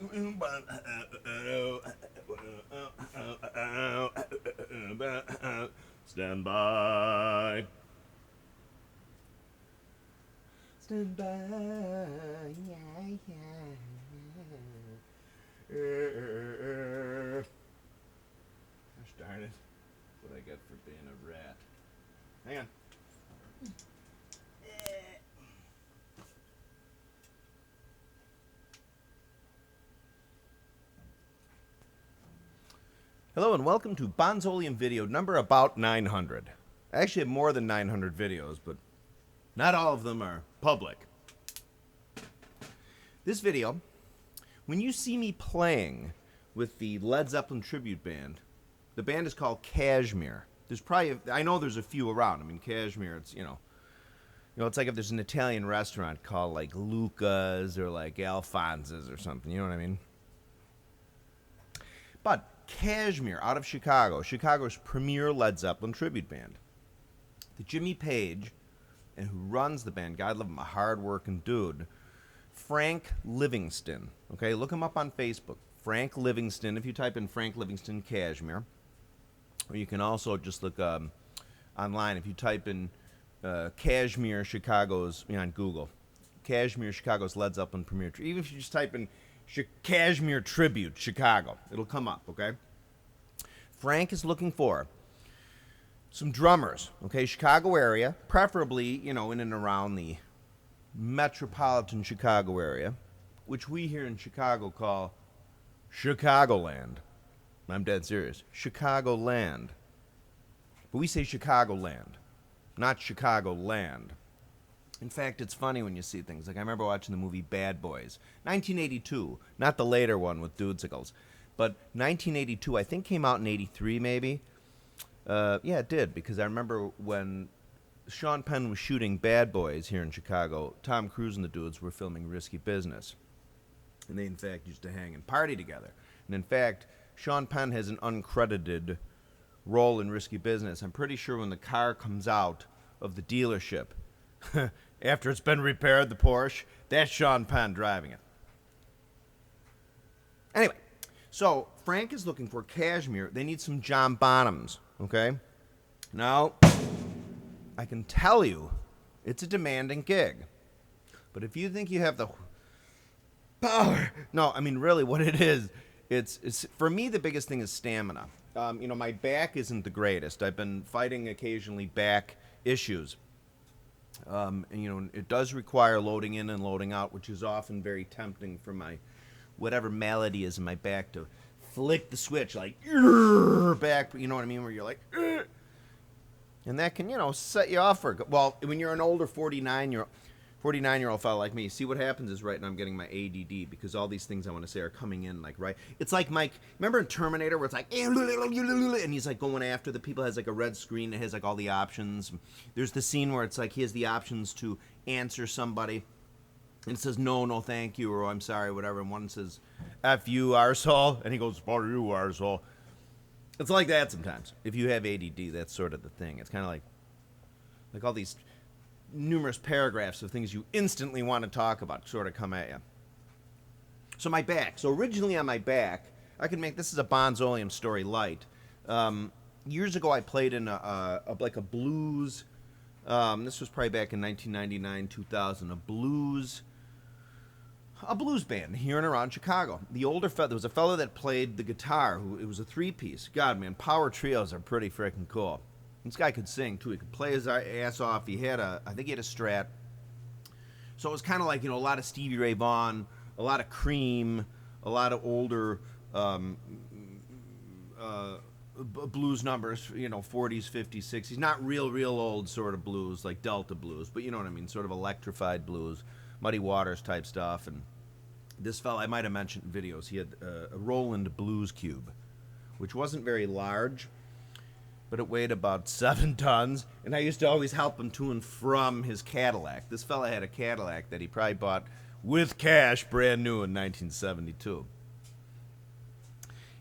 Stand by. Stand by. Yeah, yeah. Gosh darn it. That's what I get for being a rat. Hang on. Hello and welcome to Bonzolium video number about 900. I actually have more than 900 videos, but not all of them are public. This video, when you see me playing with the Led Zeppelin tribute band, the band is called KASHMIR. There's probably, I know there's a few around. I mean, KASHMIR, it's, you know, it's like if there's an Italian restaurant called like Luca's or like Alfonso's or something, you know what I mean? But KASHMIR, out of Chicago, Chicago's premier Led Zeppelin tribute band. The Jimmy Page, and who runs the band, God love him, a hard-working dude, Frank Livingston. Okay, look him up on Facebook. Frank Livingston, if you type in Frank Livingston KASHMIR. Or you can also just look online. If you type in KASHMIR Chicago's, on Google, KASHMIR Chicago's Led Zeppelin premier. Even if you just type in KASHMIR Tribute Chicago, it'll come up, okay? Frank is looking for some drummers, okay? Chicago area, preferably, in and around the metropolitan Chicago area, which we here in Chicago call Chicagoland. I'm dead serious. Chicagoland. But we say Chicagoland, not Chicagoland. In fact, it's funny when you see things. Like, I remember watching the movie Bad Boys, 1982. Not the later one with Dudesicles, but 1982, I think came out in 83 maybe. Yeah, it did, because I remember when Sean Penn was shooting Bad Boys here in Chicago, Tom Cruise and the dudes were filming Risky Business. And they, in fact, used to hang and party together. And, in fact, Sean Penn has an uncredited role in Risky Business. I'm pretty sure when the car comes out of the dealership, after it's been repaired, the Porsche, that's Sean Penn driving it. Anyway, so Frank is looking for KASHMIR. They need some John Bonhams, okay? Now, I can tell you, it's a demanding gig. But if you think you have the power, no, I mean, really, what it is, it's for me, the biggest thing is stamina. My back isn't the greatest. I've been fighting occasionally back issues. And, it does require loading in and loading out, which is often very tempting for my whatever malady is in my back to flick the switch like back, you know what I mean, where you're like, and that can, set you off for, well, when you're an older 49-year-old fellow like me, see what happens is right now I'm getting my ADD because all these things I want to say are coming in like right. It's like Mike, remember in Terminator where it's like, and he's like going after the people, has like a red screen that has like all the options. There's the scene where it's like he has the options to answer somebody, and it says no, thank you, or I'm sorry, whatever, and one says F you, arsehole, and he goes, fuck you, arsehole. It's like that sometimes. If you have ADD, that's sort of the thing. It's kind of like all these numerous paragraphs of things you instantly want to talk about sort of come at you. So my back. So originally on my back, I can make, this is a Bonzolium story light. Years ago I played in a blues, this was probably back in 1999, 2000, a blues band here and around Chicago. The older fellow, there was a fellow that played the guitar, it was a three-piece. God, man, power trios are pretty freaking cool. This guy could sing, too. He could play his ass off. I think he had a Strat. So it was kind of like, a lot of Stevie Ray Vaughan, a lot of Cream, a lot of older blues numbers, 40s, 50s, 60s. Not real old sort of blues, like Delta blues, but you know what I mean, sort of electrified blues, Muddy Waters type stuff. And this fella, I might have mentioned in videos, he had a Roland Blues Cube, which wasn't very large, but it weighed about 7 tons, and I used to always help him to and from his Cadillac. This fella had a Cadillac that he probably bought with cash, brand new in 1972.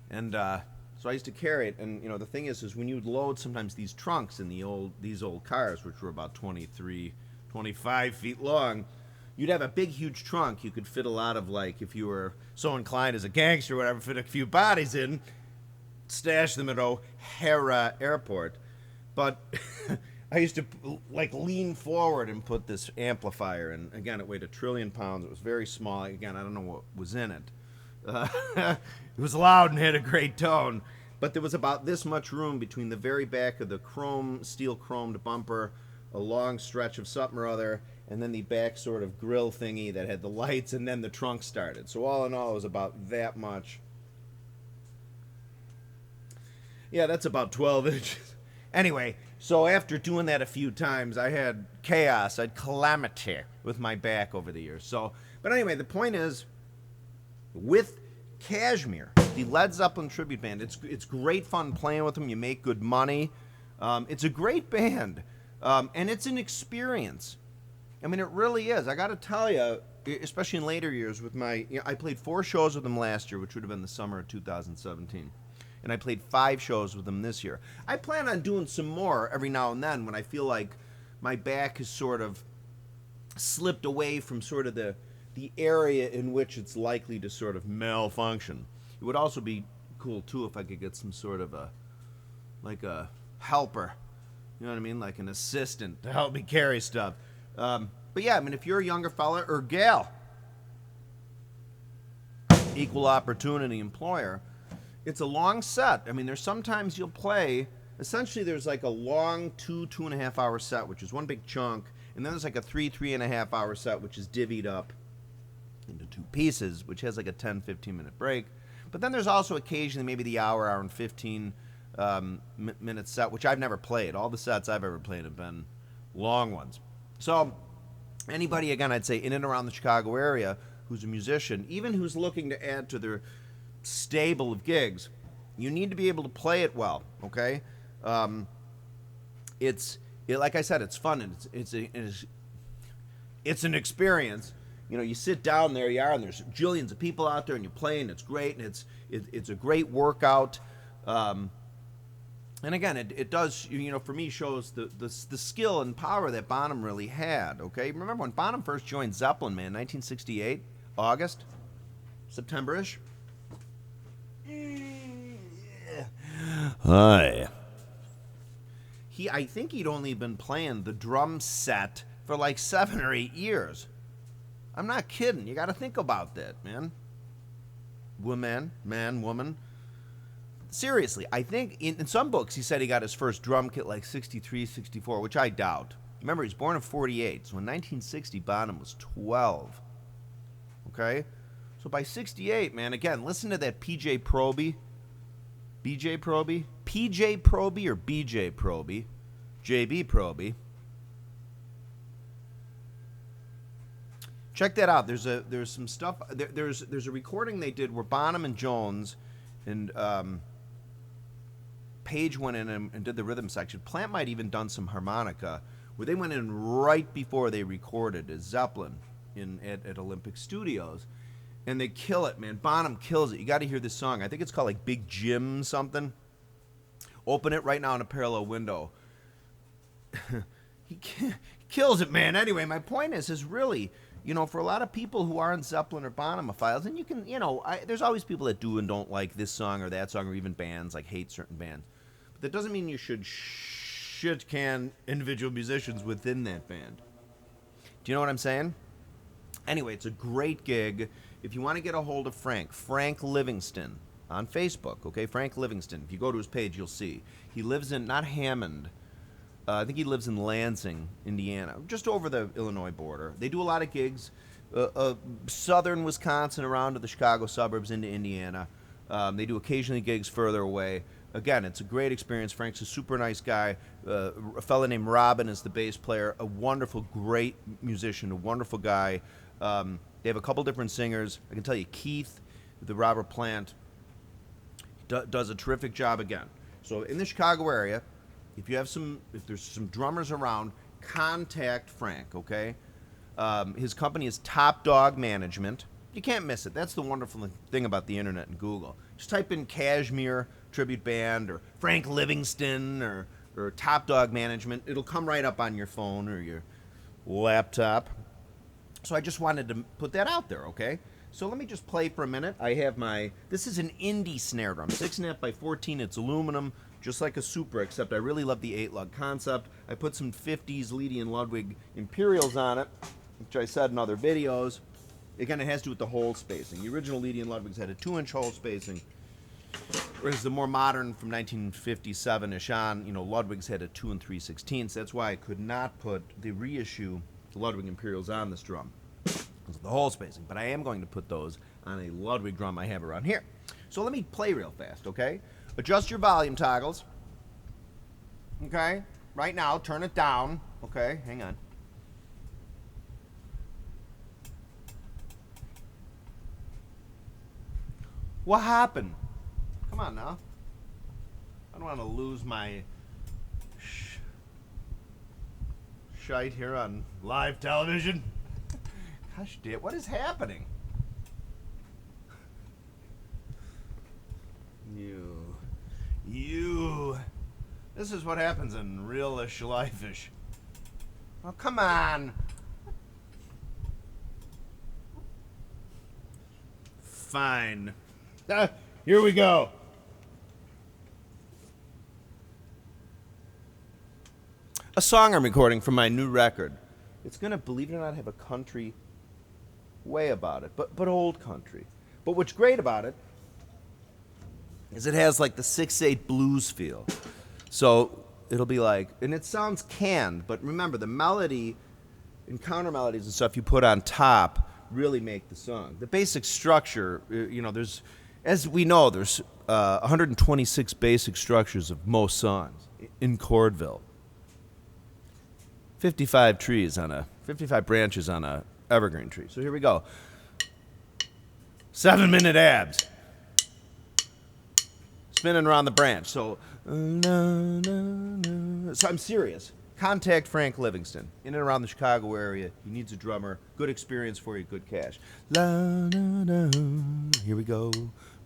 And so I used to carry it, and the thing is when you would load sometimes these trunks in these old cars, which were about 23, 25 feet long, you'd have a big, huge trunk. You could fit a lot of, like, if you were so inclined as a gangster or whatever, fit a few bodies in, stash them at O'Hara Airport. But I used to, like, lean forward and put this amplifier in. Again, it weighed 1 trillion pounds. It was very small. Again, I don't know what was in it. It was loud and had a great tone. But there was about this much room between the very back of the steel chromed bumper, a long stretch of something or other, and then the back sort of grill thingy that had the lights, and then the trunk started. So all in all, it was about that much. Yeah, that's about 12 inches. Anyway, so after doing that a few times, I had chaos, I had calamity with my back over the years. So, but anyway, the point is, with KASHMIR, the Led Zeppelin tribute band, it's great fun playing with them. You make good money. It's a great band, and it's an experience. I mean, it really is. I got to tell you, especially in later years with I played 4 shows with them last year, which would have been the summer of 2017. And I played 5 shows with them this year. I plan on doing some more every now and then when I feel like my back has sort of slipped away from sort of the area in which it's likely to sort of malfunction. It would also be cool, too, if I could get some sort of a helper, you know what I mean, like an assistant to help me carry stuff. But yeah, I mean, if you're a younger fella or gal, equal opportunity employer, it's a long set. I mean, there's sometimes you'll play, essentially there's like a long 2.5 hour set, which is one big chunk, and then there's like a 3.5 hour set, which is divvied up into 2 pieces, which has like a 10-15 minute break. But then there's also occasionally maybe the hour and 15 minute set, which I've never played. All the sets I've ever played have been long ones. So anybody, again, I'd say in and around the Chicago area who's a musician, even who's looking to add to their stable of gigs, you need to be able to play it well, okay? Like I said, it's fun, and it's an experience. You know, you sit down, there you are, and there's jillions of people out there, and you play, and it's great, and it's a great workout. And again, it does, you know, for me, shows the skill and power that Bonham really had, okay? Remember when Bonham first joined Zeppelin, man, 1968, August, September-ish? Hi. I think he'd only been playing the drum set for like 7 or 8 years. I'm not kidding. You got to think about that, man. Woman. Seriously, I think in some books he said he got his first drum kit like 63, 64, which I doubt. Remember, he's born in 48, so in 1960, Bonham was 12. Okay? So by 68, man, again, listen to that PJ Proby. BJ Proby? PJ Proby or BJ Proby? JB Proby. Check that out. There's some stuff. There's a recording they did where Bonham and Jones and Page went in and did the rhythm section. Plant might even done some harmonica, where they went in right before they recorded as Zeppelin at Olympic Studios, and they kill it, man. Bonham kills it. You got to hear this song. I think it's called like Big Jim something. Open it right now in a parallel window. He kills it, man. Anyway, my point is really, you know, for a lot of people who aren't Zeppelin or Bonhamophiles, and you can, you know, there's always people that do and don't like this song or that song, or even bands like hate certain bands. But that doesn't mean you should shit-can individual musicians within that band. Do you know what I'm saying? Anyway, it's a great gig. If you want to get a hold of Frank Livingston on Facebook, okay, Frank Livingston. If you go to his page, you'll see. He lives in, not Hammond, I think he lives in Lansing, Indiana, just over the Illinois border. They do a lot of gigs, southern Wisconsin around to the Chicago suburbs into Indiana. They do occasionally gigs further away. Again, it's a great experience. Frank's a super nice guy. A fellow named Robin is the bass player, a wonderful, great musician, a wonderful guy. They have a couple different singers. I can tell you, Keith, the Robert Plant, does a terrific job again. So in the Chicago area, if there's some drummers around, contact Frank, okay? His company is Top Dog Management. You can't miss it. That's the wonderful thing about the internet and Google. Just type in KASHMIR Tribute Band or Frank Livingston or Top Dog Management. It'll come right up on your phone or your laptop. So I just wanted to put that out there, okay? So let me just play for a minute. I have this is an indie snare drum, 6.5 by 14. It's aluminum, just like a Supra, except I really love the 8-lug concept. I put some 50s Leedy and Ludwig Imperials on it, which I said in other videos. Again, it has to do with the hole spacing. The original Leedy and Ludwigs had a 2-inch hole spacing, whereas the more modern from 1957-ish on, Ludwigs had a 2 3/16. That's why I could not put the reissue, the Ludwig Imperials, on this drum. The hole spacing, but I am going to put those on a Ludwig drum I have around here. So let me play real fast, okay? Adjust your volume toggles. Okay? Right now, turn it down. Okay, hang on. What happened? Come on now. I don't want to lose my shite here on live television. Gosh, damn, what is happening? You. This is what happens in real-ish life-ish. Oh, come on. Fine. Here we go. A song I'm recording from my new record. It's going to, believe it or not, have a country way about it, but old country. But what's great about it is it has like the 6/8 blues feel. So it'll be like, and it sounds canned, but remember the melody and counter melodies and stuff you put on top really make the song. The basic structure, there's, as we know, there's 126 basic structures of most songs in Chordville. 55 branches on a evergreen tree. So here we go. 7-minute abs. Spinning around the branch. So I'm serious. Contact Frank Livingston. In and around the Chicago area. He needs a drummer. Good experience for you. Good cash. Here we go.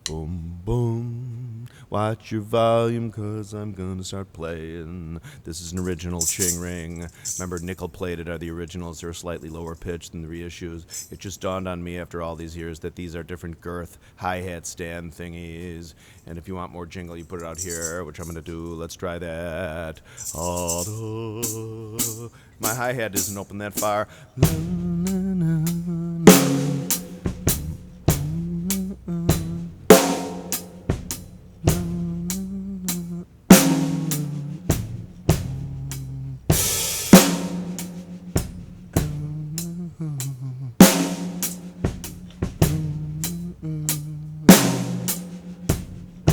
Boom, boom. Watch your volume, cause I'm gonna start playing. This is an original Ching Ring. Remember, nickel plated are the originals. They're slightly lower pitched than the reissues. It just dawned on me after all these years that these are different girth hi-hat stand thingies. And if you want more jingle, you put it out here, which I'm gonna do. Let's try that. My hi-hat isn't open that far.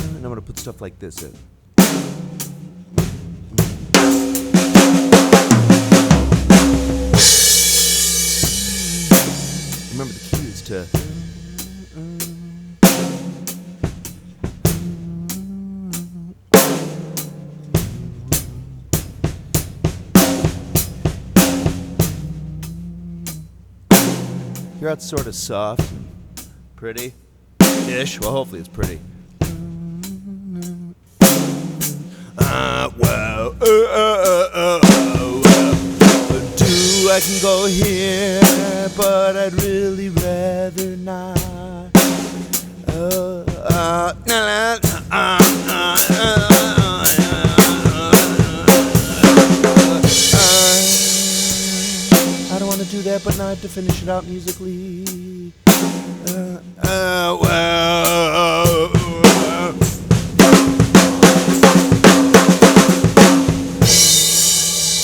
And I'm going to put stuff like this in. Remember the key is to... Here it's sort of soft and pretty-ish. Well, hopefully it's pretty. I can go here, but I'd really rather not. I don't want to do that, but now I have to finish it out musically.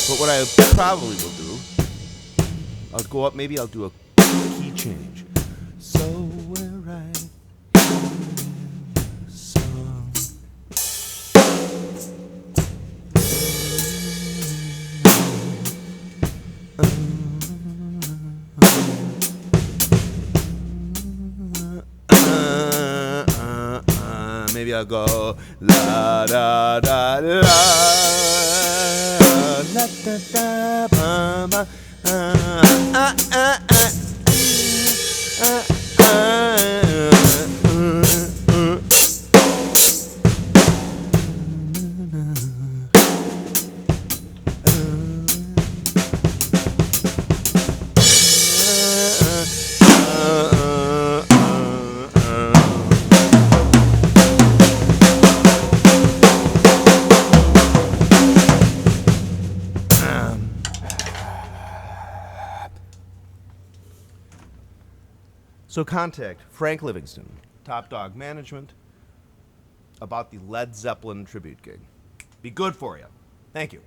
But what I probably will do, I'll go up, maybe I'll do a key change. So we're right song. Maybe I'll go la da da da la da da ba ba. So contact Frank Livingston, Top Dog Management, about the Led Zeppelin tribute gig. Be good for you. Thank you.